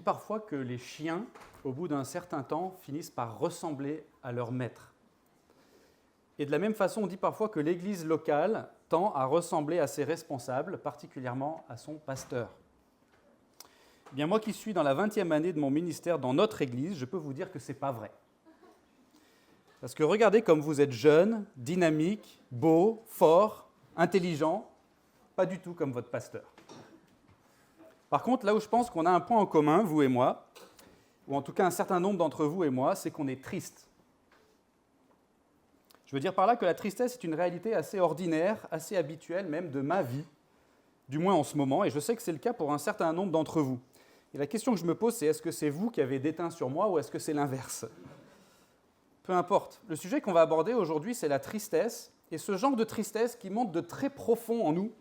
parfois que les chiens, au bout d'un certain temps, finissent par ressembler à leur maître. Et de la même façon, on dit parfois que l'Église locale tend à ressembler à ses responsables, particulièrement à son pasteur. Eh bien, moi qui suis dans la 20e année de mon ministère dans notre Église, je peux vous dire que ce n'est pas vrai. Parce que regardez comme vous êtes jeune, dynamique, beau, fort, intelligent, pas du tout comme votre pasteur. Par contre, là où je pense qu'on a un point en commun, vous et moi, ou en tout cas un certain nombre d'entre vous et moi, c'est qu'on est triste. Je veux dire par là que la tristesse est une réalité assez ordinaire, assez habituelle même de ma vie, du moins en ce moment, et je sais que c'est le cas pour un certain nombre d'entre vous. Et la question que je me pose, c'est est-ce que c'est vous qui avez déteint sur moi ou est-ce que c'est l'inverse ? Peu importe. Le sujet qu'on va aborder aujourd'hui, c'est la tristesse, et ce genre de tristesse qui monte de très profond en nous,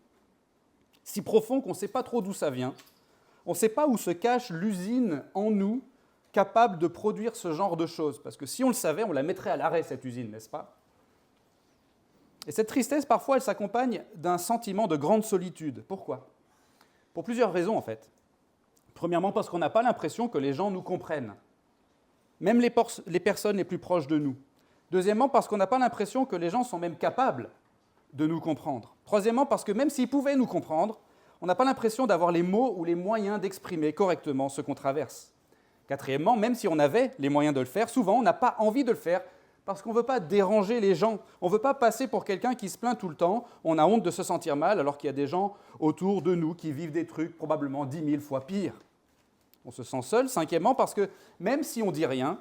si profond qu'on ne sait pas trop d'où ça vient. On ne sait pas où se cache l'usine en nous capable de produire ce genre de choses. Parce que si on le savait, on la mettrait à l'arrêt, cette usine, n'est-ce pas ? Et cette tristesse, parfois, elle s'accompagne d'un sentiment de grande solitude. Pourquoi ? Pour plusieurs raisons, en fait. Premièrement, parce qu'on n'a pas l'impression que les gens nous comprennent, même les personnes les plus proches de nous. Deuxièmement, parce qu'on n'a pas l'impression que les gens sont même capables de nous comprendre. Troisièmement, parce que même s'ils pouvaient nous comprendre, on n'a pas l'impression d'avoir les mots ou les moyens d'exprimer correctement ce qu'on traverse. Quatrièmement, même si on avait les moyens de le faire, souvent on n'a pas envie de le faire parce qu'on ne veut pas déranger les gens. On ne veut pas passer pour quelqu'un qui se plaint tout le temps. On a honte de se sentir mal alors qu'il y a des gens autour de nous qui vivent des trucs probablement 10 000 fois pires. On se sent seul. Cinquièmement, parce que même si on ne dit rien,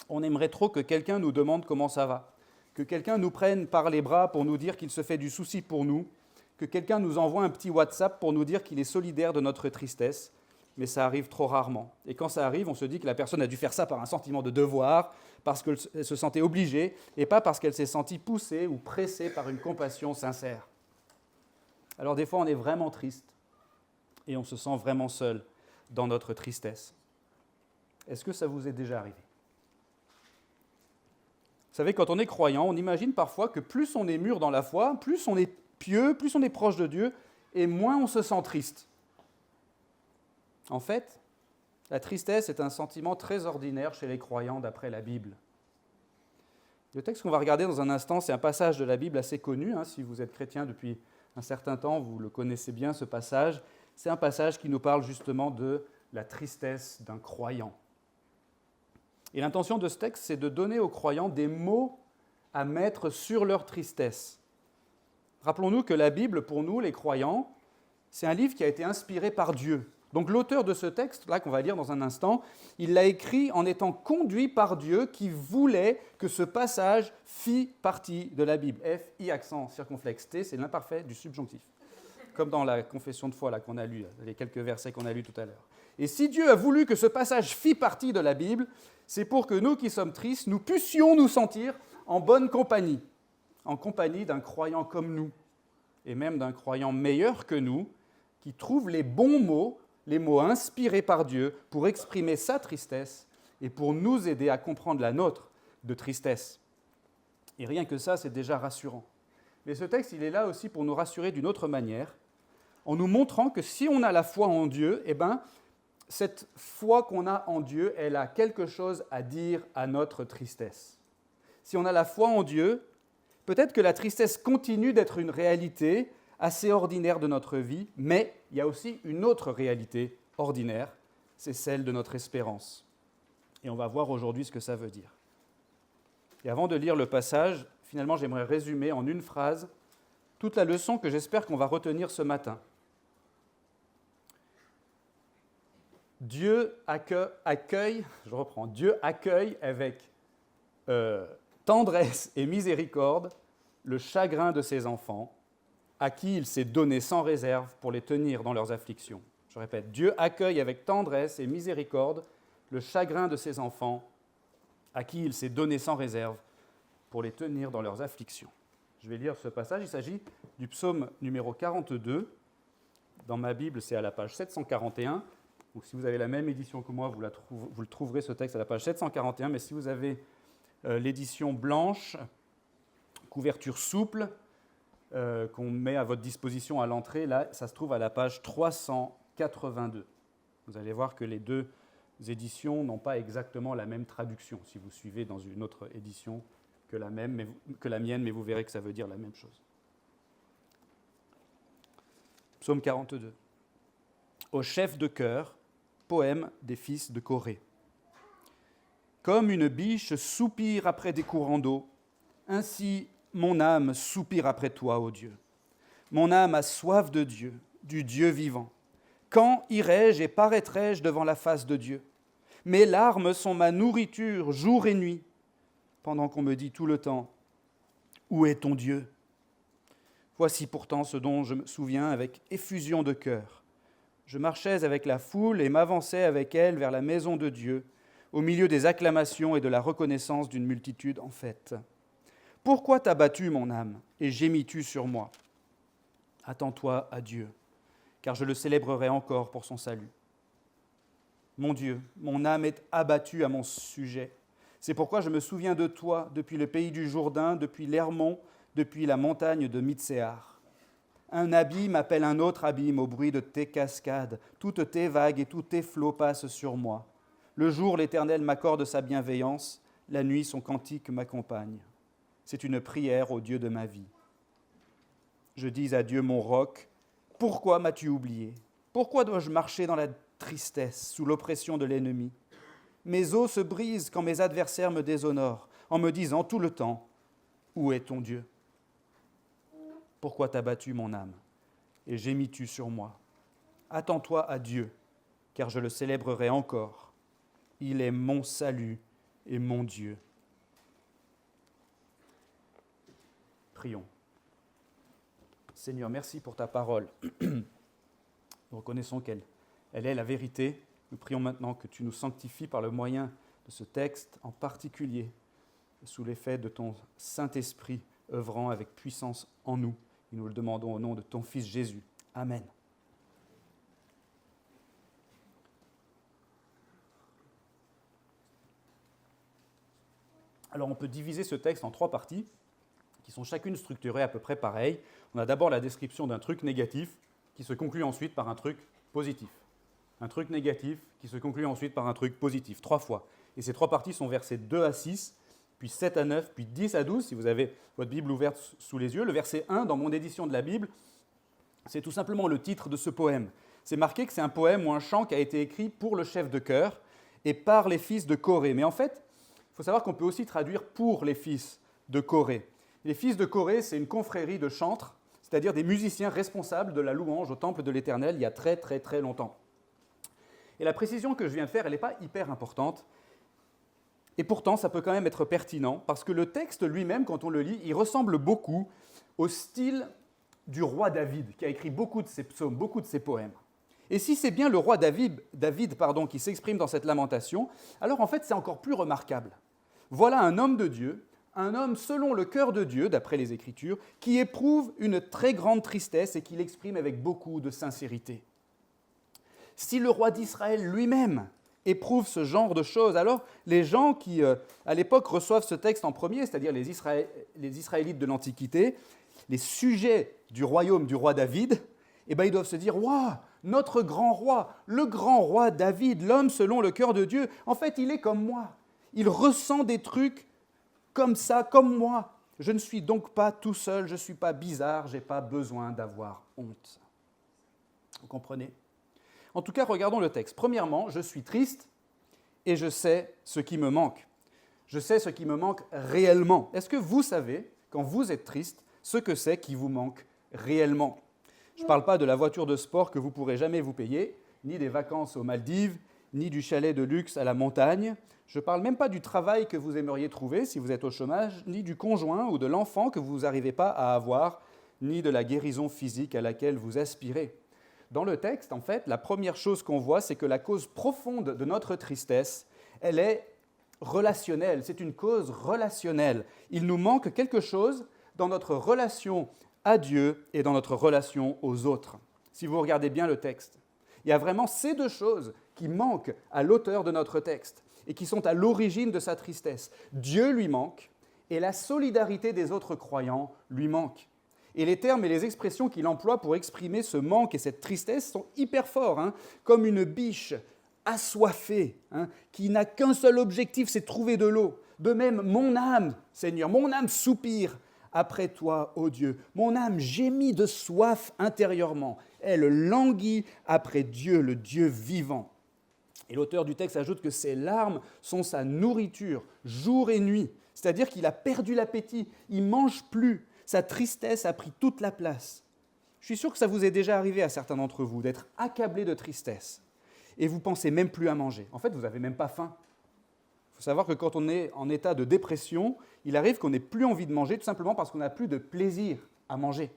on aimerait trop que quelqu'un nous demande comment ça va, que quelqu'un nous prenne par les bras pour nous dire qu'il se fait du souci pour nous, que quelqu'un nous envoie un petit WhatsApp pour nous dire qu'il est solidaire de notre tristesse, mais ça arrive trop rarement. Et quand ça arrive, on se dit que la personne a dû faire ça par un sentiment de devoir, parce qu'elle se sentait obligée, et pas parce qu'elle s'est sentie poussée ou pressée par une compassion sincère. Alors des fois, on est vraiment triste, et on se sent vraiment seul dans notre tristesse. Est-ce que ça vous est déjà arrivé ? Vous savez, quand on est croyant, on imagine parfois que plus on est mûr dans la foi, plus on est pieux, plus on est proche de Dieu, et moins on se sent triste. En fait, la tristesse est un sentiment très ordinaire chez les croyants d'après la Bible. Le texte qu'on va regarder dans un instant, c'est un passage de la Bible assez connu. Si vous êtes chrétien depuis un certain temps, vous le connaissez bien, ce passage. C'est un passage qui nous parle justement de la tristesse d'un croyant. Et l'intention de ce texte, c'est de donner aux croyants des mots à mettre sur leur tristesse. Rappelons-nous que la Bible, pour nous, les croyants, c'est un livre qui a été inspiré par Dieu. Donc l'auteur de ce texte-là, qu'on va lire dans un instant, il l'a écrit en étant conduit par Dieu qui voulait que ce passage fît partie de la Bible. F-I accent circonflexe T, c'est l'imparfait du subjonctif. Comme dans la confession de foi là, qu'on a lu, les quelques versets qu'on a lus tout à l'heure. Et si Dieu a voulu que ce passage fît partie de la Bible, c'est pour que nous qui sommes tristes, nous puissions nous sentir en bonne compagnie, en compagnie d'un croyant comme nous, et même d'un croyant meilleur que nous, qui trouve les bons mots, les mots inspirés par Dieu pour exprimer sa tristesse et pour nous aider à comprendre la nôtre de tristesse. Et rien que ça, c'est déjà rassurant. Mais ce texte, il est là aussi pour nous rassurer d'une autre manière, en nous montrant que si on a la foi en Dieu, cette foi qu'on a en Dieu, elle a quelque chose à dire à notre tristesse. Si on a la foi en Dieu, peut-être que la tristesse continue d'être une réalité assez ordinaire de notre vie, mais il y a aussi une autre réalité ordinaire, c'est celle de notre espérance. Et on va voir aujourd'hui ce que ça veut dire. Et avant de lire le passage, finalement, j'aimerais résumer en une phrase toute la leçon que j'espère qu'on va retenir ce matin. Dieu accueille avec tendresse et miséricorde le chagrin de ses enfants, à qui il s'est donné sans réserve pour les tenir dans leurs afflictions. Je répète, Dieu accueille avec tendresse et miséricorde le chagrin de ses enfants, à qui il s'est donné sans réserve pour les tenir dans leurs afflictions. Je vais lire ce passage, il s'agit du psaume numéro 42. Dans ma Bible, c'est à la page 741. Donc, si vous avez la même édition que moi, vous le trouverez, ce texte, à la page 741. Mais si vous avez l'édition blanche, couverture souple, qu'on met à votre disposition à l'entrée, là, ça se trouve à la page 382. Vous allez voir que les deux éditions n'ont pas exactement la même traduction, si vous suivez dans une autre édition que la mienne, mais vous verrez que ça veut dire la même chose. Psaume 42. Au chef de chœur, poème des fils de Corée. Comme une biche soupire après des courants d'eau, ainsi mon âme soupire après toi, ô Dieu. Mon âme a soif de Dieu, du Dieu vivant. Quand irai-je et paraîtrai-je devant la face de Dieu? Mes larmes sont ma nourriture jour et nuit, pendant qu'on me dit tout le temps, où est ton Dieu? Voici pourtant ce dont je me souviens avec effusion de cœur. Je marchais avec la foule et m'avançais avec elle vers la maison de Dieu, au milieu des acclamations et de la reconnaissance d'une multitude en fête. Pourquoi t'as battu, mon âme, et gémis-tu sur moi? Attends-toi à Dieu, car je le célébrerai encore pour son salut. Mon Dieu, mon âme est abattue à mon sujet. C'est pourquoi je me souviens de toi depuis le pays du Jourdain, depuis l'Hermon, depuis la montagne de Mitséar. Un abîme appelle un autre abîme au bruit de tes cascades. Toutes tes vagues et tous tes flots passent sur moi. Le jour, l'Éternel m'accorde sa bienveillance. La nuit, son cantique m'accompagne. C'est une prière au Dieu de ma vie. Je dis à Dieu, mon roc, pourquoi m'as-tu oublié? Pourquoi dois-je marcher dans la tristesse, sous l'oppression de l'ennemi? Mes os se brisent quand mes adversaires me déshonorent, en me disant tout le temps, où est ton Dieu? Pourquoi t'as battu mon âme et gémis-tu sur moi? Attends-toi à Dieu, car je le célébrerai encore. Il est mon salut et mon Dieu. Prions. Seigneur, merci pour ta parole. Nous reconnaissons qu'elle est la vérité. Nous prions maintenant que tu nous sanctifies par le moyen de ce texte, en particulier sous l'effet de ton Saint-Esprit œuvrant avec puissance en nous. Et nous le demandons au nom de ton Fils Jésus. Amen. Alors on peut diviser ce texte en 3 parties, qui sont chacune structurées à peu près pareil. On a d'abord la description d'un truc négatif, qui se conclut ensuite par un truc positif. Un truc négatif, qui se conclut ensuite par un truc positif, 3 fois. Et ces 3 parties sont versets 2 à 6, puis 7 à 9, puis 10 à 12, si vous avez votre Bible ouverte sous les yeux. Le verset 1, dans mon édition de la Bible, c'est tout simplement le titre de ce poème. C'est marqué que c'est un poème ou un chant qui a été écrit pour le chef de chœur et par les fils de Corée. Mais en fait, il faut savoir qu'on peut aussi traduire pour les fils de Corée. Les fils de Corée, c'est une confrérie de chantres, c'est-à-dire des musiciens responsables de la louange au temple de l'Éternel il y a très très très longtemps. Et la précision que je viens de faire, elle n'est pas hyper importante. Et pourtant, ça peut quand même être pertinent, parce que le texte lui-même, quand on le lit, il ressemble beaucoup au style du roi David, qui a écrit beaucoup de ses psaumes, beaucoup de ses poèmes. Et si c'est bien le roi David qui s'exprime dans cette lamentation, alors en fait, c'est encore plus remarquable. Voilà un homme de Dieu, un homme selon le cœur de Dieu, d'après les Écritures, qui éprouve une très grande tristesse et qui l'exprime avec beaucoup de sincérité. Si le roi d'Israël lui-même éprouve ce genre de choses, alors les gens qui, à l'époque, reçoivent ce texte en premier, c'est-à-dire les Israélites de l'Antiquité, les sujets du royaume du roi David, eh bien, ils doivent se dire « Waouh, notre grand roi, le grand roi David, l'homme selon le cœur de Dieu, en fait, il est comme moi. Il ressent des trucs comme ça, comme moi. Je ne suis donc pas tout seul, je ne suis pas bizarre, je n'ai pas besoin d'avoir honte. » Vous comprenez ? En tout cas, regardons le texte. Premièrement, je suis triste et je sais ce qui me manque. Je sais ce qui me manque réellement. Est-ce que vous savez, quand vous êtes triste, ce que c'est qui vous manque réellement? Je ne parle pas de la voiture de sport que vous ne pourrez jamais vous payer, ni des vacances aux Maldives, ni du chalet de luxe à la montagne. Je ne parle même pas du travail que vous aimeriez trouver si vous êtes au chômage, ni du conjoint ou de l'enfant que vous n'arrivez pas à avoir, ni de la guérison physique à laquelle vous aspirez. Dans le texte, en fait, la première chose qu'on voit, c'est que la cause profonde de notre tristesse, elle est relationnelle. C'est une cause relationnelle. Il nous manque quelque chose dans notre relation à Dieu et dans notre relation aux autres. Si vous regardez bien le texte, il y a vraiment ces 2 choses qui manquent à l'auteur de notre texte et qui sont à l'origine de sa tristesse. Dieu lui manque et la solidarité des autres croyants lui manque. Et les termes et les expressions qu'il emploie pour exprimer ce manque et cette tristesse sont hyper forts, hein, comme une biche assoiffée, hein, qui n'a qu'un seul objectif, c'est de trouver de l'eau. De même, mon âme, Seigneur, mon âme soupire après toi, ô Dieu. Mon âme gémit de soif intérieurement. Elle languit après Dieu, le Dieu vivant. Et l'auteur du texte ajoute que ses larmes sont sa nourriture, jour et nuit. C'est-à-dire qu'il a perdu l'appétit, il ne mange plus. Sa tristesse a pris toute la place. Je suis sûr que ça vous est déjà arrivé à certains d'entre vous, d'être accablé de tristesse. Et vous ne pensez même plus à manger. En fait, vous n'avez même pas faim. Il faut savoir que quand on est en état de dépression, il arrive qu'on n'ait plus envie de manger, tout simplement parce qu'on n'a plus de plaisir à manger.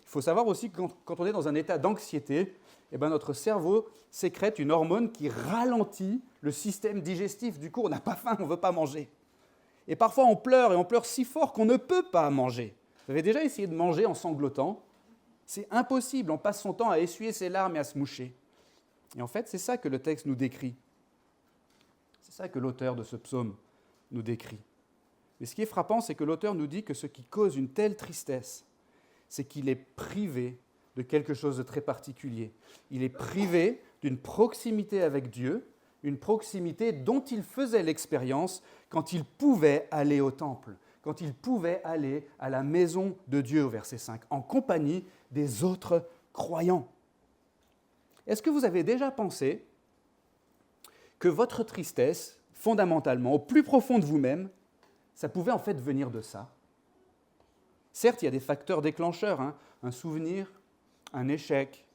Il faut savoir aussi que quand on est dans un état d'anxiété, eh bien notre cerveau sécrète une hormone qui ralentit le système digestif. Du coup, on n'a pas faim, on ne veut pas manger. Et parfois, on pleure, et on pleure si fort qu'on ne peut pas manger. Vous avez déjà essayé de manger en sanglotant? C'est impossible, on passe son temps à essuyer ses larmes et à se moucher. Et en fait, c'est ça que le texte nous décrit. C'est ça que l'auteur de ce psaume nous décrit. Et ce qui est frappant, c'est que l'auteur nous dit que ce qui cause une telle tristesse, c'est qu'il est privé de quelque chose de très particulier. Il est privé d'une proximité avec Dieu, une proximité dont il faisait l'expérience quand il pouvait aller au temple, quand il pouvait aller à la maison de Dieu, au verset 5, en compagnie des autres croyants. Est-ce que vous avez déjà pensé que votre tristesse, fondamentalement, au plus profond de vous-même, ça pouvait en fait venir de ça? Certes, il y a des facteurs déclencheurs, hein, un souvenir, un échec,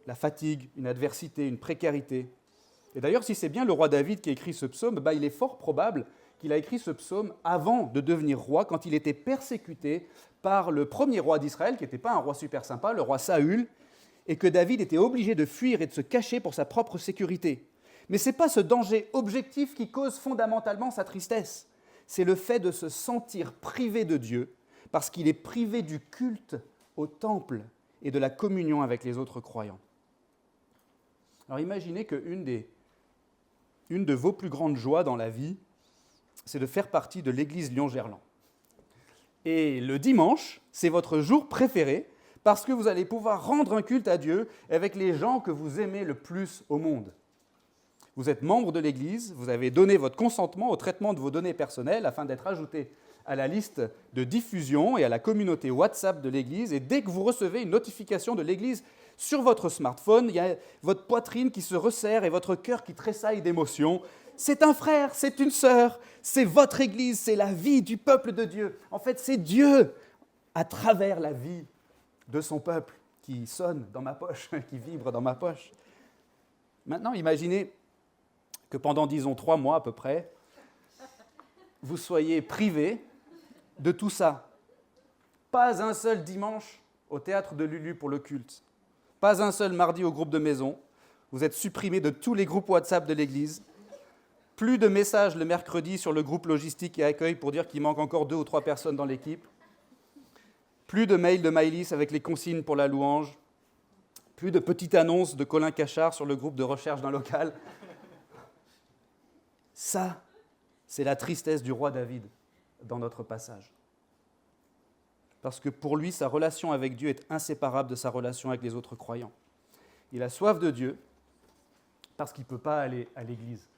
la fatigue, une adversité, une précarité. Et d'ailleurs, si c'est bien le roi David qui a écrit ce psaume, il est fort probable qu'il a écrit ce psaume avant de devenir roi, quand il était persécuté par le premier roi d'Israël, qui n'était pas un roi super sympa, le roi Saül, et que David était obligé de fuir et de se cacher pour sa propre sécurité. Mais ce n'est pas ce danger objectif qui cause fondamentalement sa tristesse. C'est le fait de se sentir privé de Dieu, parce qu'il est privé du culte au temple et de la communion avec les autres croyants. Alors imaginez qu'une de vos plus grandes joies dans la vie, c'est de faire partie de l'église Lyon-Gerland. Et le dimanche, c'est votre jour préféré, parce que vous allez pouvoir rendre un culte à Dieu avec les gens que vous aimez le plus au monde. Vous êtes membre de l'Église, vous avez donné votre consentement au traitement de vos données personnelles afin d'être ajouté à la liste de diffusion et à la communauté WhatsApp de l'Église. Et dès que vous recevez une notification de l'Église sur votre smartphone, il y a votre poitrine qui se resserre et votre cœur qui tressaille d'émotion. C'est un frère, c'est une sœur, c'est votre Église, c'est la vie du peuple de Dieu. En fait, c'est Dieu à travers la vie de son peuple qui sonne dans ma poche, qui vibre dans ma poche. Maintenant, imaginez que pendant, disons, 3 mois à peu près, vous soyez privé de tout ça. Pas un seul dimanche au théâtre de Lulu pour le culte. Pas un seul mardi au groupe de maison. Vous êtes supprimé de tous les groupes WhatsApp de l'Église. Plus de messages le mercredi sur le groupe logistique et accueil pour dire qu'il manque encore 2 ou 3 personnes dans l'équipe. Plus de mails de Maïlis avec les consignes pour la louange. Plus de petites annonces de Colin Cachard sur le groupe de recherche d'un local. Ça, c'est la tristesse du roi David dans notre passage. Parce que pour lui, sa relation avec Dieu est inséparable de sa relation avec les autres croyants. Il a soif de Dieu parce qu'il ne peut pas aller à l'église.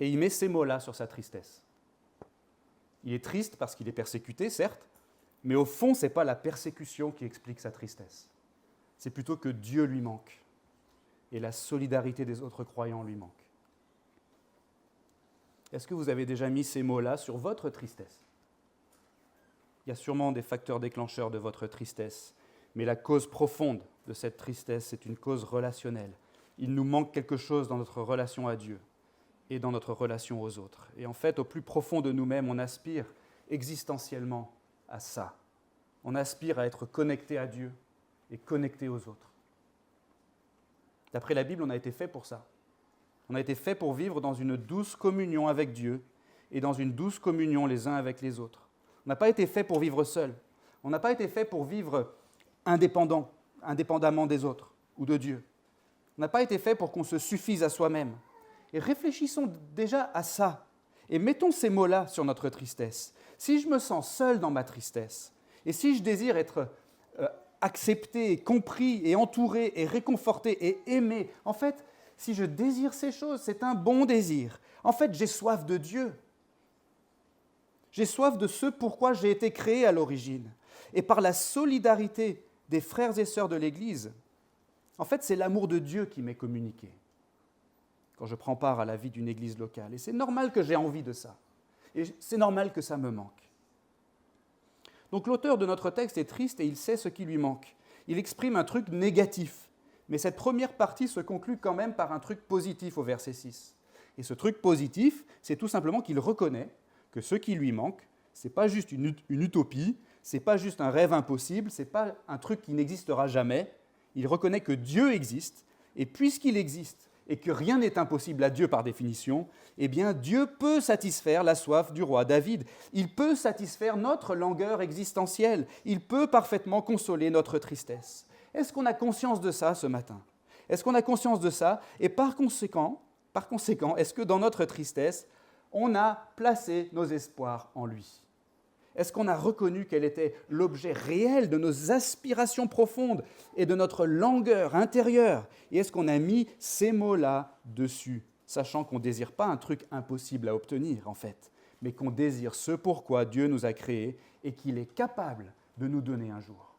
Et il met ces mots-là sur sa tristesse. Il est triste parce qu'il est persécuté, certes, mais au fond, ce n'est pas la persécution qui explique sa tristesse. C'est plutôt que Dieu lui manque et la solidarité des autres croyants lui manque. Est-ce que vous avez déjà mis ces mots-là sur votre tristesse? Il y a sûrement des facteurs déclencheurs de votre tristesse, mais la cause profonde de cette tristesse, c'est une cause relationnelle. Il nous manque quelque chose dans notre relation à Dieu et dans notre relation aux autres. Et en fait, au plus profond de nous-mêmes, on aspire existentiellement à ça. On aspire à être connecté à Dieu et connecté aux autres. D'après la Bible, on a été fait pour ça. On a été fait pour vivre dans une douce communion avec Dieu et dans une douce communion les uns avec les autres. On n'a pas été fait pour vivre seul. On n'a pas été fait pour vivre indépendamment des autres ou de Dieu. On n'a pas été fait pour qu'on se suffise à soi-même. Et réfléchissons déjà à ça et mettons ces mots-là sur notre tristesse. Si je me sens seul dans ma tristesse, et si je désire être accepté, compris et entouré et réconforté et aimé, en fait, si je désire ces choses, c'est un bon désir. En fait, j'ai soif de Dieu. J'ai soif de ce pourquoi j'ai été créé à l'origine. Et par la solidarité des frères et sœurs de l'Église, en fait, c'est l'amour de Dieu qui m'est communiqué quand je prends part à la vie d'une église locale. Et c'est normal que j'ai envie de ça. Et c'est normal que ça me manque. Donc l'auteur de notre texte est triste et il sait ce qui lui manque. Il exprime un truc négatif. Mais cette première partie se conclut quand même par un truc positif au verset 6. Et ce truc positif, c'est tout simplement qu'il reconnaît que ce qui lui manque, ce n'est pas juste une utopie, ce n'est pas juste un rêve impossible, ce n'est pas un truc qui n'existera jamais. Il reconnaît que Dieu existe, et puisqu'il existe, et que rien n'est impossible à Dieu par définition, eh bien Dieu peut satisfaire la soif du roi David. Il peut satisfaire notre langueur existentielle. Il peut parfaitement consoler notre tristesse. Est-ce qu'on a conscience de ça ce matin? Est-ce qu'on a conscience de ça? Et par conséquent, est-ce que dans notre tristesse, on a placé nos espoirs en lui? Est-ce qu'on a reconnu quel était l'objet réel de nos aspirations profondes et de notre langueur intérieure? Et est-ce qu'on a mis ces mots-là dessus, sachant qu'on ne désire pas un truc impossible à obtenir, en fait, mais qu'on désire ce pourquoi Dieu nous a créés et qu'il est capable de nous donner un jour?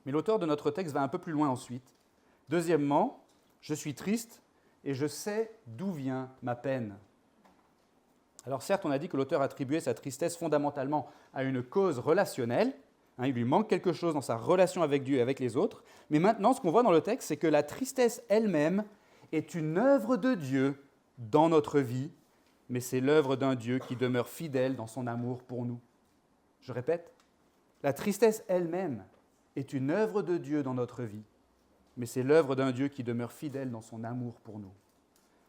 Mais l'auteur de notre texte va un peu plus loin ensuite. Deuxièmement, je suis triste et je sais d'où vient ma peine. Alors certes, on a dit que l'auteur attribuait sa tristesse fondamentalement à une cause relationnelle. Il lui manque quelque chose dans sa relation avec Dieu et avec les autres. Mais maintenant, ce qu'on voit dans le texte, c'est que la tristesse elle-même est une œuvre de Dieu dans notre vie, mais c'est l'œuvre d'un Dieu qui demeure fidèle dans son amour pour nous. Je répète, la tristesse elle-même est une œuvre de Dieu dans notre vie, mais c'est l'œuvre d'un Dieu qui demeure fidèle dans son amour pour nous.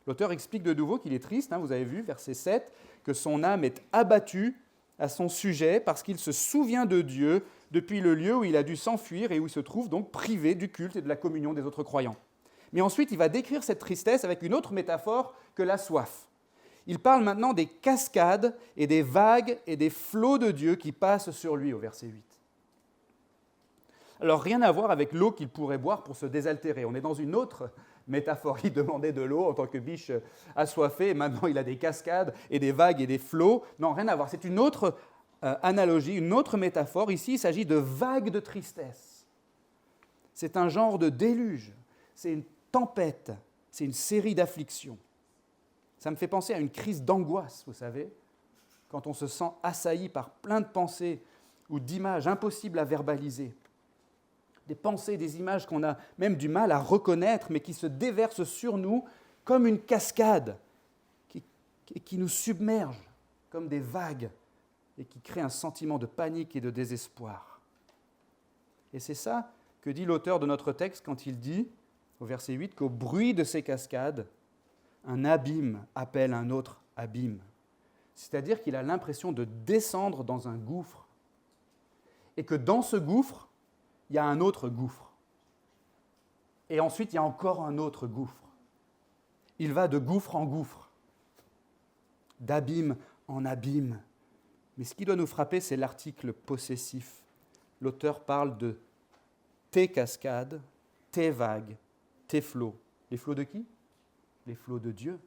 L'auteur explique de nouveau qu'il est triste, vous avez vu, verset 7, que son âme est abattue à son sujet parce qu'il se souvient de Dieu depuis le lieu où il a dû s'enfuir et où il se trouve donc privé du culte et de la communion des autres croyants. Mais ensuite, il va décrire cette tristesse avec une autre métaphore que la soif. Il parle maintenant des cascades et des vagues et des flots de Dieu qui passent sur lui au verset 8. Alors, rien à voir avec l'eau qu'il pourrait boire pour se désaltérer. On est dans une autre métaphore. Il demandait de l'eau en tant que biche assoiffée, et maintenant il a des cascades et des vagues et des flots. Non, rien à voir. C'est une autre analogie, une autre métaphore. Ici, il s'agit de vagues de tristesse. C'est un genre de déluge. C'est une tempête. C'est une série d'afflictions. Ça me fait penser à une crise d'angoisse, vous savez, quand on se sent assailli par plein de pensées ou d'images impossibles à verbaliser. Des pensées, des images qu'on a même du mal à reconnaître, mais qui se déversent sur nous comme une cascade, qui nous submerge comme des vagues et qui crée un sentiment de panique et de désespoir. Et c'est ça que dit l'auteur de notre texte quand il dit, au verset 8, qu'au bruit de ces cascades, un abîme appelle un autre abîme. C'est-à-dire qu'il a l'impression de descendre dans un gouffre et que dans ce gouffre, il y a un autre gouffre. Et ensuite, il y a encore un autre gouffre. Il va de gouffre en gouffre, d'abîme en abîme. Mais ce qui doit nous frapper, c'est l'article possessif. L'auteur parle de tes cascades, tes vagues, tes flots. Les flots de qui? Les flots de Dieu.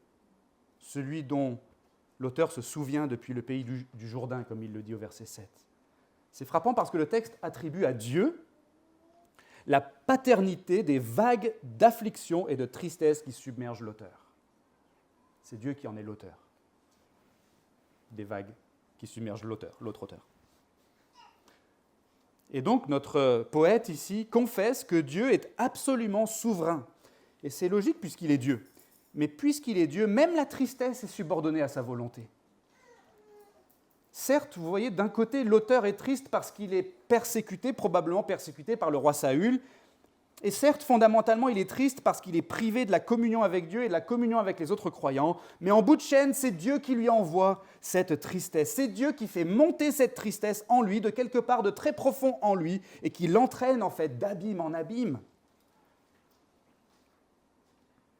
Celui dont l'auteur se souvient depuis le pays du Jourdain, comme il le dit au verset 7. C'est frappant parce que le texte attribue à Dieu la paternité des vagues d'affliction et de tristesse qui submergent l'auteur. C'est Dieu qui en est l'auteur. Des vagues qui submergent l'auteur, l'autre auteur. Et donc notre poète ici confesse que Dieu est absolument souverain. Et c'est logique puisqu'il est Dieu. Mais puisqu'il est Dieu, même la tristesse est subordonnée à sa volonté. Certes, vous voyez, d'un côté, l'auteur est triste parce qu'il est persécuté, probablement persécuté par le roi Saül. Et certes, fondamentalement, il est triste parce qu'il est privé de la communion avec Dieu et de la communion avec les autres croyants. Mais en bout de chaîne, c'est Dieu qui lui envoie cette tristesse. C'est Dieu qui fait monter cette tristesse en lui, de quelque part de très profond en lui, et qui l'entraîne en fait d'abîme en abîme.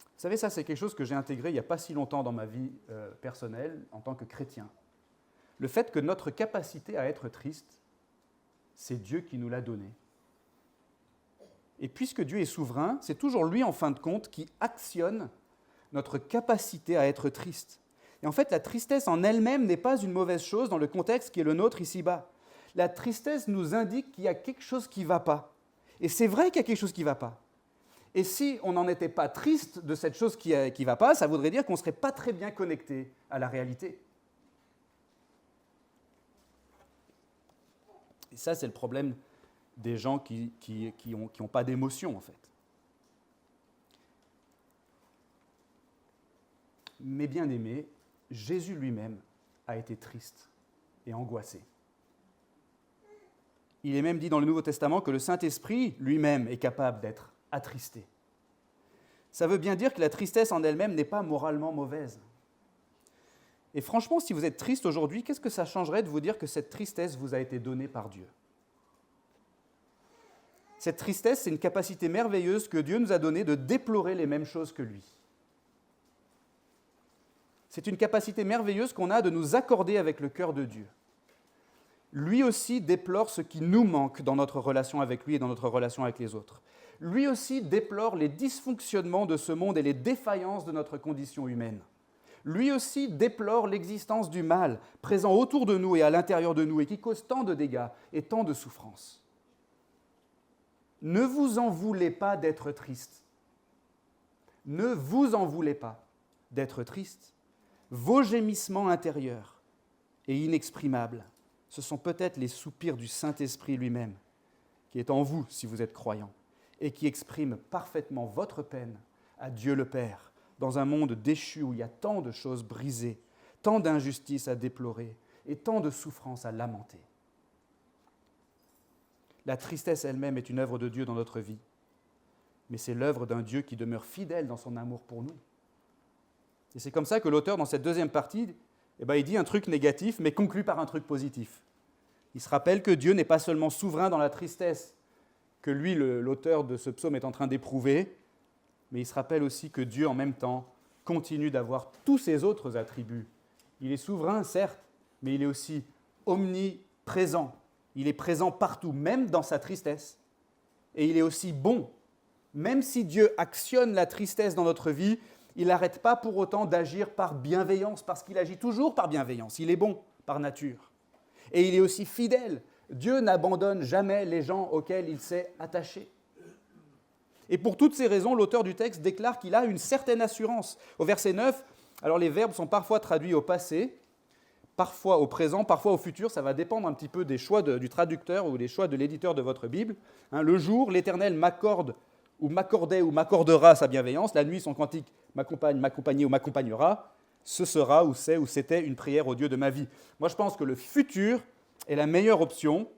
Vous savez, ça, c'est quelque chose que j'ai intégré il n'y a pas si longtemps dans ma vie personnelle en tant que chrétien. le fait que notre capacité à être triste, c'est Dieu qui nous l'a donnée. Et puisque Dieu est souverain, c'est toujours lui, en fin de compte, qui actionne notre capacité à être triste. Et en fait, la tristesse en elle-même n'est pas une mauvaise chose dans le contexte qui est le nôtre ici-bas. La tristesse nous indique qu'il y a quelque chose qui ne va pas. Et c'est vrai qu'il y a quelque chose qui ne va pas. Et si on n'en était pas triste de cette chose qui ne va pas, ça voudrait dire qu'on ne serait pas très bien connecté à la réalité. Et ça, c'est le problème des gens qui n'ont pas d'émotion, en fait. Mais bien aimé, Jésus lui-même a été triste et angoissé. Il est même dit dans le Nouveau Testament que le Saint-Esprit lui-même est capable d'être attristé. Ça veut bien dire que la tristesse en elle-même n'est pas moralement mauvaise. Et franchement, si vous êtes triste aujourd'hui, qu'est-ce que ça changerait de vous dire que cette tristesse vous a été donnée par Dieu ? Cette tristesse, c'est une capacité merveilleuse que Dieu nous a donnée de déplorer les mêmes choses que lui. C'est une capacité merveilleuse qu'on a de nous accorder avec le cœur de Dieu. Lui aussi déplore ce qui nous manque dans notre relation avec lui et dans notre relation avec les autres. Lui aussi déplore les dysfonctionnements de ce monde et les défaillances de notre condition humaine. Lui aussi déplore l'existence du mal présent autour de nous et à l'intérieur de nous et qui cause tant de dégâts et tant de souffrances. Ne vous en voulez pas d'être triste. Ne vous en voulez pas d'être triste. Vos gémissements intérieurs et inexprimables, ce sont peut-être les soupirs du Saint-Esprit lui-même, qui est en vous si vous êtes croyant, et qui exprime parfaitement votre peine à Dieu le Père, dans un monde déchu où il y a tant de choses brisées, tant d'injustices à déplorer et tant de souffrances à lamenter. La tristesse elle-même est une œuvre de Dieu dans notre vie, mais c'est l'œuvre d'un Dieu qui demeure fidèle dans son amour pour nous. Et c'est comme ça que l'auteur, dans cette deuxième partie, il dit un truc négatif, mais conclut par un truc positif. Il se rappelle que Dieu n'est pas seulement souverain dans la tristesse que lui, l'auteur de ce psaume, est en train d'éprouver, mais il se rappelle aussi que Dieu, en même temps, continue d'avoir tous ses autres attributs. Il est souverain, certes, mais il est aussi omniprésent. Il est présent partout, même dans sa tristesse. Et il est aussi bon. Même si Dieu actionne la tristesse dans notre vie, il n'arrête pas pour autant d'agir par bienveillance, parce qu'il agit toujours par bienveillance. Il est bon par nature. Et il est aussi fidèle. Dieu n'abandonne jamais les gens auxquels il s'est attaché. Et pour toutes ces raisons, l'auteur du texte déclare qu'il a une certaine assurance. Au verset 9, alors les verbes sont parfois traduits au passé, parfois au présent, parfois au futur. Ça va dépendre un petit peu des choix du traducteur ou des choix de l'éditeur de votre Bible. Le jour, l'Éternel m'accorde ou m'accordait ou m'accordera sa bienveillance. La nuit, son cantique m'accompagne, m'accompagnait ou m'accompagnera. Ce sera ou c'est ou c'était une prière au Dieu de ma vie. Moi, je pense que le futur est la meilleure option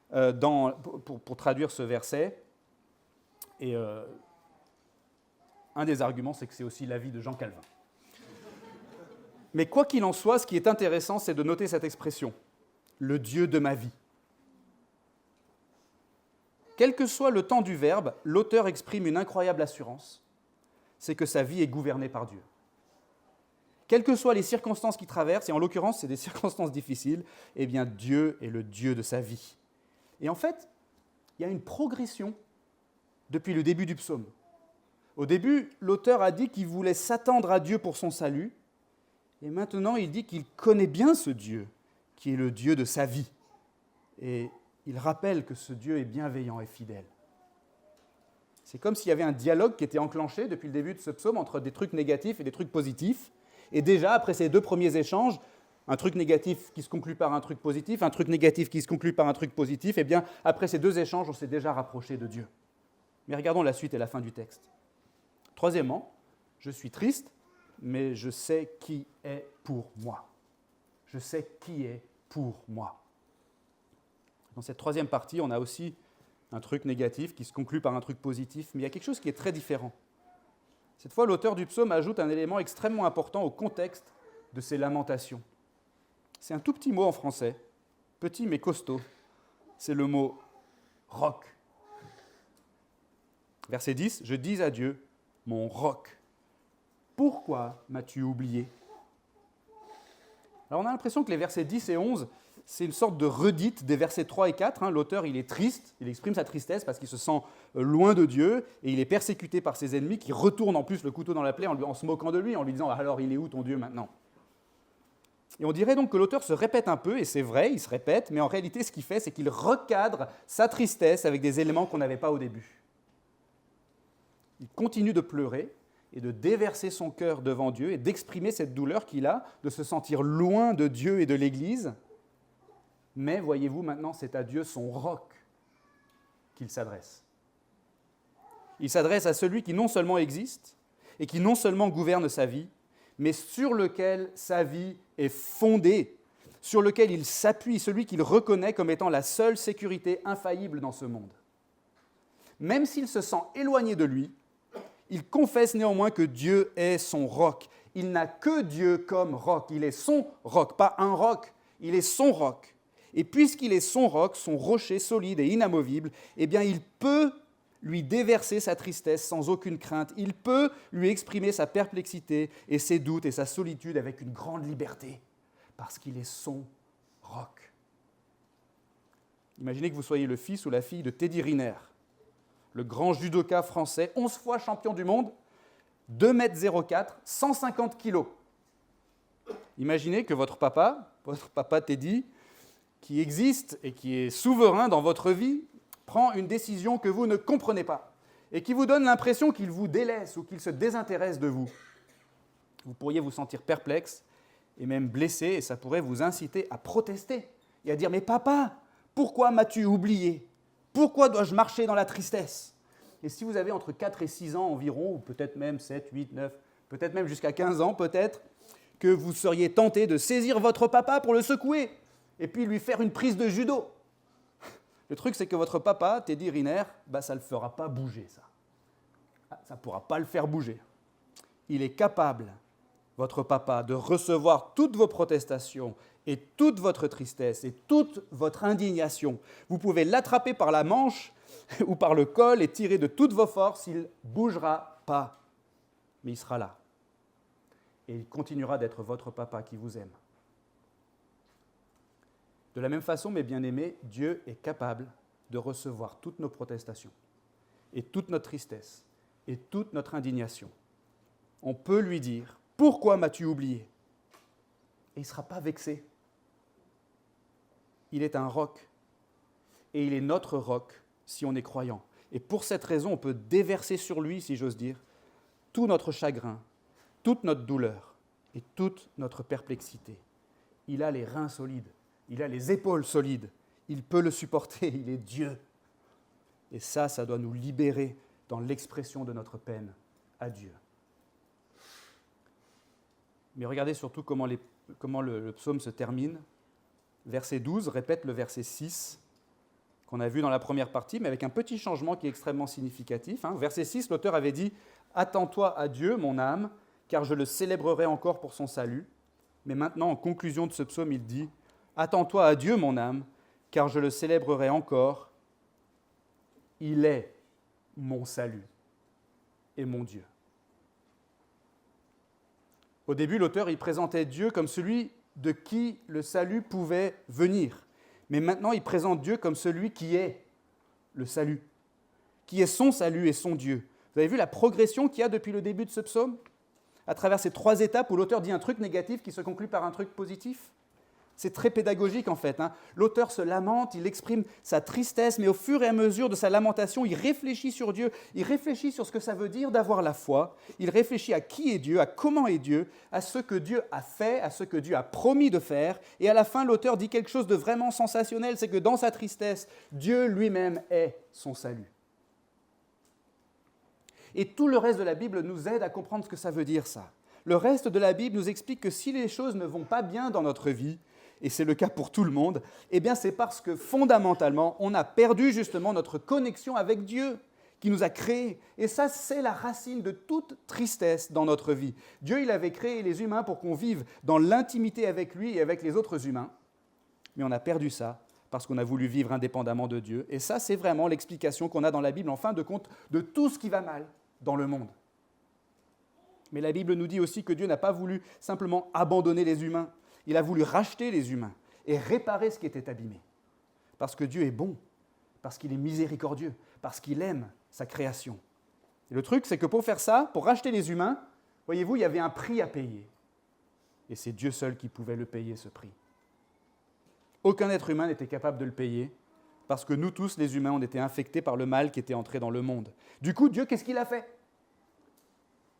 pour traduire ce verset. Et un des arguments, c'est que c'est aussi l'avis de Jean Calvin. Mais quoi qu'il en soit, ce qui est intéressant, c'est de noter cette expression, le Dieu de ma vie. Quel que soit le temps du verbe, l'auteur exprime une incroyable assurance, c'est que sa vie est gouvernée par Dieu. Quelles que soient les circonstances qu'il traverse, et en l'occurrence, c'est des circonstances difficiles, eh bien Dieu est le Dieu de sa vie. Et en fait, il y a une progression depuis le début du psaume. Au début, l'auteur a dit qu'il voulait s'attendre à Dieu pour son salut, et maintenant il dit qu'il connaît bien ce Dieu, qui est le Dieu de sa vie. Et il rappelle que ce Dieu est bienveillant et fidèle. C'est comme s'il y avait un dialogue qui était enclenché depuis le début de ce psaume entre des trucs négatifs et des trucs positifs. Et déjà, après ces deux premiers échanges, un truc négatif qui se conclut par un truc positif, un truc négatif qui se conclut par un truc positif, eh bien, après ces deux échanges, on s'est déjà rapproché de Dieu. Mais regardons la suite et la fin du texte. Troisièmement, je suis triste, mais je sais qui est pour moi. Je sais qui est pour moi. Dans cette troisième partie, on a aussi un truc négatif qui se conclut par un truc positif, mais il y a quelque chose qui est très différent. Cette fois, l'auteur du psaume ajoute un élément extrêmement important au contexte de ces lamentations. C'est un tout petit mot en français, petit mais costaud. C'est le mot « roc ». Verset 10, « Je dis à Dieu, mon roc, pourquoi m'as-tu oublié » Alors on a l'impression que les versets 10 et 11, c'est une sorte de redite des versets 3 et 4. L'auteur, il est triste, il exprime sa tristesse parce qu'il se sent loin de Dieu et il est persécuté par ses ennemis qui retournent en plus le couteau dans la plaie en se moquant de lui, en lui disant « Alors, il est où ton Dieu maintenant ?» Et on dirait donc que l'auteur se répète un peu, et c'est vrai, il se répète, mais en réalité, ce qu'il fait, c'est qu'il recadre sa tristesse avec des éléments qu'on n'avait pas au début. Il continue de pleurer et de déverser son cœur devant Dieu et d'exprimer cette douleur qu'il a de se sentir loin de Dieu et de l'Église. Mais voyez-vous, maintenant, c'est à Dieu, son roc, qu'il s'adresse. Il s'adresse à celui qui non seulement existe et qui non seulement gouverne sa vie, mais sur lequel sa vie est fondée, sur lequel il s'appuie, celui qu'il reconnaît comme étant la seule sécurité infaillible dans ce monde. Même s'il se sent éloigné de lui, il confesse néanmoins que Dieu est son roc. Il n'a que Dieu comme roc, il est son roc, pas un roc, il est son roc. Et puisqu'il est son roc, son rocher solide et inamovible, eh bien il peut lui déverser sa tristesse sans aucune crainte. Il peut lui exprimer sa perplexité et ses doutes et sa solitude avec une grande liberté, parce qu'il est son roc. Imaginez que vous soyez le fils ou la fille de Teddy Riner, le grand judoka français, 11 fois champion du monde, 2,04 m, 150 kg. Imaginez que votre papa Teddy, qui existe et qui est souverain dans votre vie, prend une décision que vous ne comprenez pas et qui vous donne l'impression qu'il vous délaisse ou qu'il se désintéresse de vous. Vous pourriez vous sentir perplexe et même blessé, et ça pourrait vous inciter à protester et à dire « Mais papa, pourquoi m'as-tu oublié ? Pourquoi dois-je marcher dans la tristesse ?» Et si vous avez entre 4 et 6 ans environ, ou peut-être même 7, 8, 9, peut-être même jusqu'à 15 ans, peut-être, que vous seriez tenté de saisir votre papa pour le secouer et puis lui faire une prise de judo. Le truc, c'est que votre papa, Teddy Riner, ça ne le fera pas bouger, ça. Ça ne pourra pas le faire bouger. Il est capable, votre papa, de recevoir toutes vos protestations et toute votre tristesse et toute votre indignation. Vous pouvez l'attraper par la manche ou par le col et tirer de toutes vos forces, il ne bougera pas. Mais il sera là. Et il continuera d'être votre papa qui vous aime. De la même façon, mes bien-aimés, Dieu est capable de recevoir toutes nos protestations et toute notre tristesse et toute notre indignation. On peut lui dire « Pourquoi m'as-tu oublié ?» Et il ne sera pas vexé. Il est un roc. Et il est notre roc si on est croyant. Et pour cette raison, on peut déverser sur lui, si j'ose dire, tout notre chagrin, toute notre douleur et toute notre perplexité. Il a les reins solides. Il a les épaules solides, il peut le supporter, il est Dieu. Et ça doit nous libérer dans l'expression de notre peine à Dieu. Mais regardez surtout comment le psaume se termine. Verset 12 répète le verset 6 qu'on a vu dans la première partie, mais avec un petit changement qui est extrêmement significatif. Verset 6, l'auteur avait dit « Attends-toi à Dieu, mon âme, car je le célébrerai encore pour son salut. » Mais maintenant, en conclusion de ce psaume, il dit « Attends-toi à Dieu, mon âme, car je le célébrerai encore. Il est mon salut et mon Dieu. » Au début, l'auteur il présentait Dieu comme celui de qui le salut pouvait venir. Mais maintenant, il présente Dieu comme celui qui est le salut, qui est son salut et son Dieu. Vous avez vu la progression qu'il y a depuis le début de ce psaume ? À travers ces 3 étapes où l'auteur dit un truc négatif qui se conclut par un truc positif. C'est très pédagogique en fait. L'auteur se lamente, il exprime sa tristesse, mais au fur et à mesure de sa lamentation, il réfléchit sur Dieu, il réfléchit sur ce que ça veut dire d'avoir la foi, il réfléchit à qui est Dieu, à comment est Dieu, à ce que Dieu a fait, à ce que Dieu a promis de faire. Et à la fin, l'auteur dit quelque chose de vraiment sensationnel, c'est que dans sa tristesse, Dieu lui-même est son salut. Et tout le reste de la Bible nous aide à comprendre ce que ça veut dire ça. Le reste de la Bible nous explique que si les choses ne vont pas bien dans notre vie, et c'est le cas pour tout le monde, eh bien c'est parce que fondamentalement, on a perdu justement notre connexion avec Dieu qui nous a créés. Et ça, c'est la racine de toute tristesse dans notre vie. Dieu, il avait créé les humains pour qu'on vive dans l'intimité avec lui et avec les autres humains, mais on a perdu ça parce qu'on a voulu vivre indépendamment de Dieu. Et ça, c'est vraiment l'explication qu'on a dans la Bible, en fin de compte, de tout ce qui va mal dans le monde. Mais la Bible nous dit aussi que Dieu n'a pas voulu simplement abandonner les humains. Il a voulu racheter les humains et réparer ce qui était abîmé. Parce que Dieu est bon, parce qu'il est miséricordieux, parce qu'il aime sa création. Et le truc, c'est que pour faire ça, pour racheter les humains, voyez-vous, il y avait un prix à payer. Et c'est Dieu seul qui pouvait le payer, ce prix. Aucun être humain n'était capable de le payer, parce que nous tous, les humains, on était infectés par le mal qui était entré dans le monde. Du coup, Dieu, qu'est-ce qu'il a fait?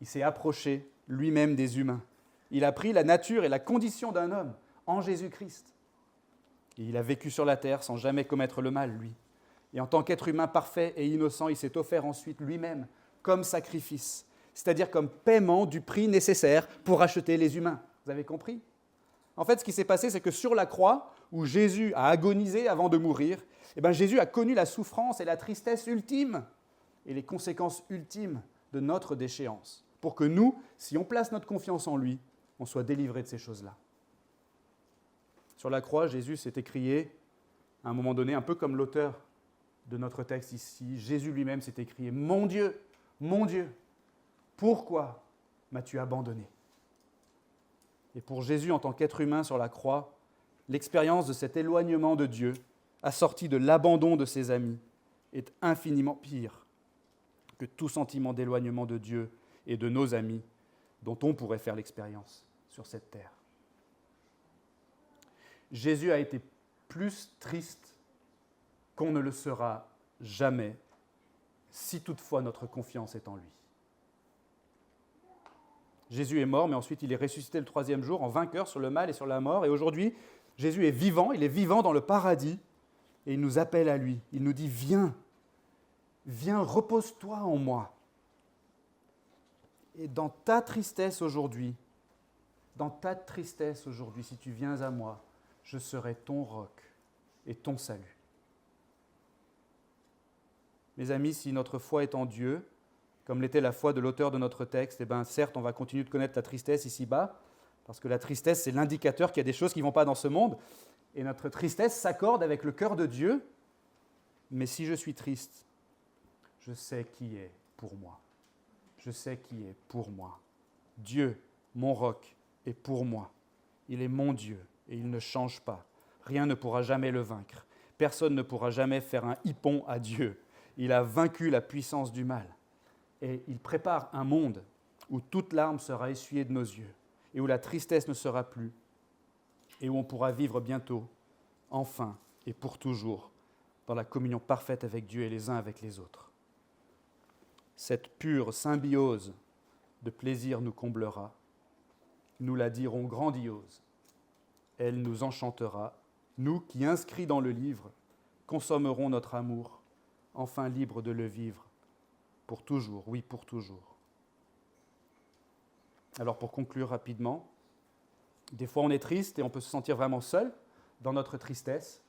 Il s'est approché lui-même des humains. Il a pris la nature et la condition d'un homme en Jésus-Christ. Et il a vécu sur la terre sans jamais commettre le mal, lui. Et en tant qu'être humain parfait et innocent, il s'est offert ensuite lui-même comme sacrifice, c'est-à-dire comme paiement du prix nécessaire pour racheter les humains. Vous avez compris? En fait, ce qui s'est passé, c'est que sur la croix, où Jésus a agonisé avant de mourir, Jésus a connu la souffrance et la tristesse ultime et les conséquences ultimes de notre déchéance, pour que nous, si on place notre confiance en lui, on soit délivrés de ces choses-là. Sur la croix, Jésus s'est écrié, à un moment donné, un peu comme l'auteur de notre texte ici, Jésus lui-même s'est écrié « Mon Dieu, pourquoi m'as-tu abandonné ?» Et pour Jésus, en tant qu'être humain sur la croix, l'expérience de cet éloignement de Dieu, assorti de l'abandon de ses amis, est infiniment pire que tout sentiment d'éloignement de Dieu et de nos amis dont on pourrait faire l'expérience sur cette terre. Jésus a été plus triste qu'on ne le sera jamais, si toutefois notre confiance est en lui. Jésus est mort, mais ensuite il est ressuscité le 3e jour en vainqueur sur le mal et sur la mort. Et aujourd'hui, Jésus est vivant, il est vivant dans le paradis, et il nous appelle à lui. Il nous dit « Viens, repose-toi en moi. » Et dans ta tristesse aujourd'hui, si tu viens à moi, je serai ton roc et ton salut. Mes amis, si notre foi est en Dieu, comme l'était la foi de l'auteur de notre texte, certes, on va continuer de connaître la tristesse ici-bas, parce que la tristesse, c'est l'indicateur qu'il y a des choses qui ne vont pas dans ce monde, et notre tristesse s'accorde avec le cœur de Dieu. Mais si je suis triste, je sais qui est pour moi. Je sais qui est pour moi. Dieu, mon roc, est pour moi. Il est mon Dieu et il ne change pas. Rien ne pourra jamais le vaincre. Personne ne pourra jamais faire un hippon à Dieu. Il a vaincu la puissance du mal. Et il prépare un monde où toute larme sera essuyée de nos yeux et où la tristesse ne sera plus et où on pourra vivre bientôt, enfin et pour toujours, dans la communion parfaite avec Dieu et les uns avec les autres. Cette pure symbiose de plaisir nous comblera. Nous la dirons grandiose. Elle nous enchantera. Nous qui, inscrits dans le livre, consommerons notre amour, enfin libres de le vivre, pour toujours, oui, pour toujours. Alors pour conclure rapidement, des fois on est triste et on peut se sentir vraiment seul dans notre tristesse,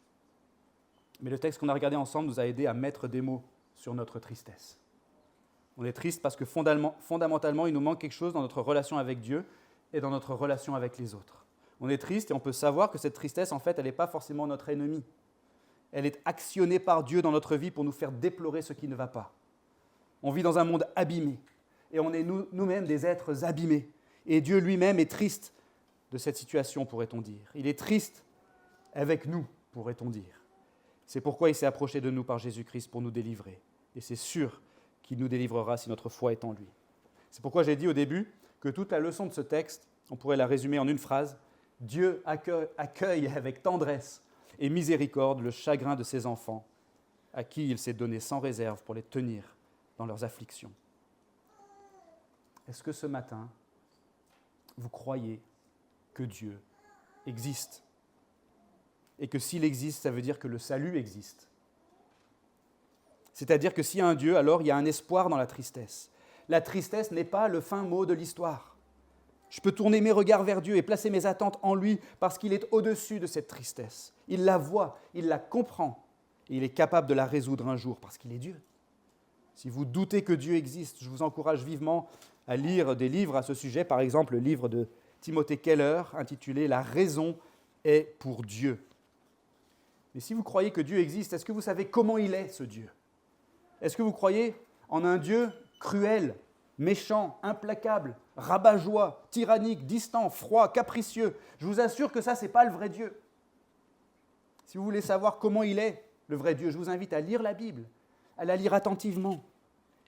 mais le texte qu'on a regardé ensemble nous a aidé à mettre des mots sur notre tristesse. On est triste parce que fondamentalement, il nous manque quelque chose dans notre relation avec Dieu et dans notre relation avec les autres. On est triste et on peut savoir que cette tristesse, en fait, elle n'est pas forcément notre ennemi. Elle est actionnée par Dieu dans notre vie pour nous faire déplorer ce qui ne va pas. On vit dans un monde abîmé et on est nous-mêmes des êtres abîmés. Et Dieu lui-même est triste de cette situation, pourrait-on dire. Il est triste avec nous, pourrait-on dire. C'est pourquoi il s'est approché de nous par Jésus-Christ pour nous délivrer. Et c'est sûr qu'il nous délivrera si notre foi est en lui. C'est pourquoi j'ai dit au début que toute la leçon de ce texte, on pourrait la résumer en une phrase. Dieu accueille avec tendresse et miséricorde le chagrin de ses enfants, à qui il s'est donné sans réserve pour les tenir dans leurs afflictions. Est-ce que ce matin, vous croyez que Dieu existe? Et que s'il existe, ça veut dire que le salut existe. C'est-à-dire que s'il y a un Dieu, alors il y a un espoir dans la tristesse. La tristesse n'est pas le fin mot de l'histoire. Je peux tourner mes regards vers Dieu et placer mes attentes en lui parce qu'il est au-dessus de cette tristesse. Il la voit, il la comprend et il est capable de la résoudre un jour parce qu'il est Dieu. Si vous doutez que Dieu existe, je vous encourage vivement à lire des livres à ce sujet, par exemple le livre de Timothée Keller intitulé « La raison est pour Dieu ». Mais si vous croyez que Dieu existe, est-ce que vous savez comment il est, ce Dieu ? Est-ce que vous croyez en un Dieu cruel, méchant, implacable, rabat-joie, tyrannique, distant, froid, capricieux. Je vous assure que ça, ce n'est pas le vrai Dieu. Si vous voulez savoir comment il est, le vrai Dieu, je vous invite à lire la Bible, à la lire attentivement.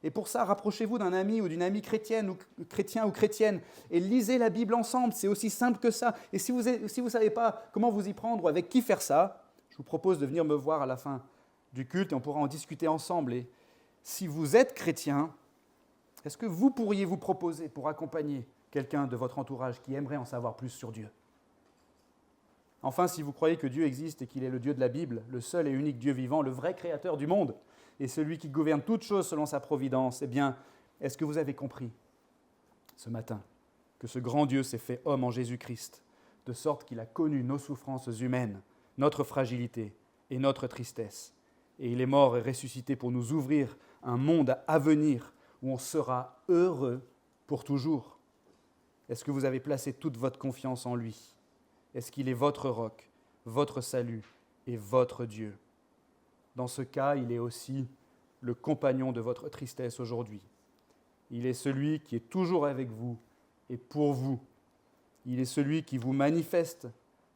Et pour ça, rapprochez-vous d'un ami ou d'une amie chrétienne ou chrétien ou chrétienne et lisez la Bible ensemble. C'est aussi simple que ça. Et si vous ne savez pas comment vous y prendre ou avec qui faire ça, je vous propose de venir me voir à la fin du culte et on pourra en discuter ensemble. Et si vous êtes chrétien, est-ce que vous pourriez vous proposer pour accompagner quelqu'un de votre entourage qui aimerait en savoir plus sur Dieu ? Enfin, si vous croyez que Dieu existe et qu'il est le Dieu de la Bible, le seul et unique Dieu vivant, le vrai créateur du monde, et celui qui gouverne toutes choses selon sa providence, eh bien, est-ce que vous avez compris ce matin que ce grand Dieu s'est fait homme en Jésus-Christ, de sorte qu'il a connu nos souffrances humaines, notre fragilité et notre tristesse, et il est mort et ressuscité pour nous ouvrir un monde à venir où on sera heureux pour toujours. Est-ce que vous avez placé toute votre confiance en lui ? Est-ce qu'il est votre roc, votre salut et votre Dieu ? Dans ce cas, il est aussi le compagnon de votre tristesse aujourd'hui. Il est celui qui est toujours avec vous et pour vous. Il est celui qui vous manifeste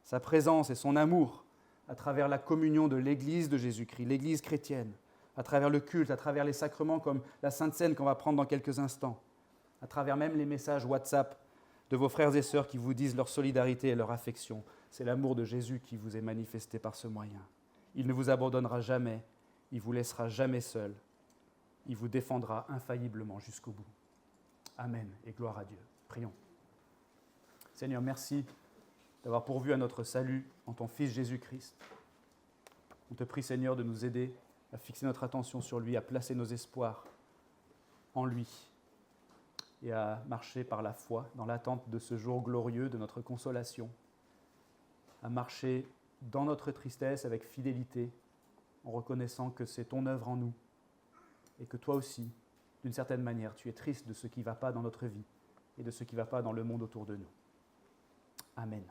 sa présence et son amour à travers la communion de l'Église de Jésus-Christ, l'Église chrétienne, à travers le culte, à travers les sacrements comme la Sainte Seine qu'on va prendre dans quelques instants, à travers même les messages WhatsApp de vos frères et sœurs qui vous disent leur solidarité et leur affection. C'est l'amour de Jésus qui vous est manifesté par ce moyen. Il ne vous abandonnera jamais, il ne vous laissera jamais seul, il vous défendra infailliblement jusqu'au bout. Amen et gloire à Dieu. Prions. Seigneur, merci d'avoir pourvu à notre salut en ton Fils Jésus-Christ. On te prie, Seigneur, de nous aider à fixer notre attention sur lui, à placer nos espoirs en lui et à marcher par la foi dans l'attente de ce jour glorieux de notre consolation, à marcher dans notre tristesse avec fidélité, en reconnaissant que c'est ton œuvre en nous et que toi aussi, d'une certaine manière, tu es triste de ce qui ne va pas dans notre vie et de ce qui ne va pas dans le monde autour de nous. Amen.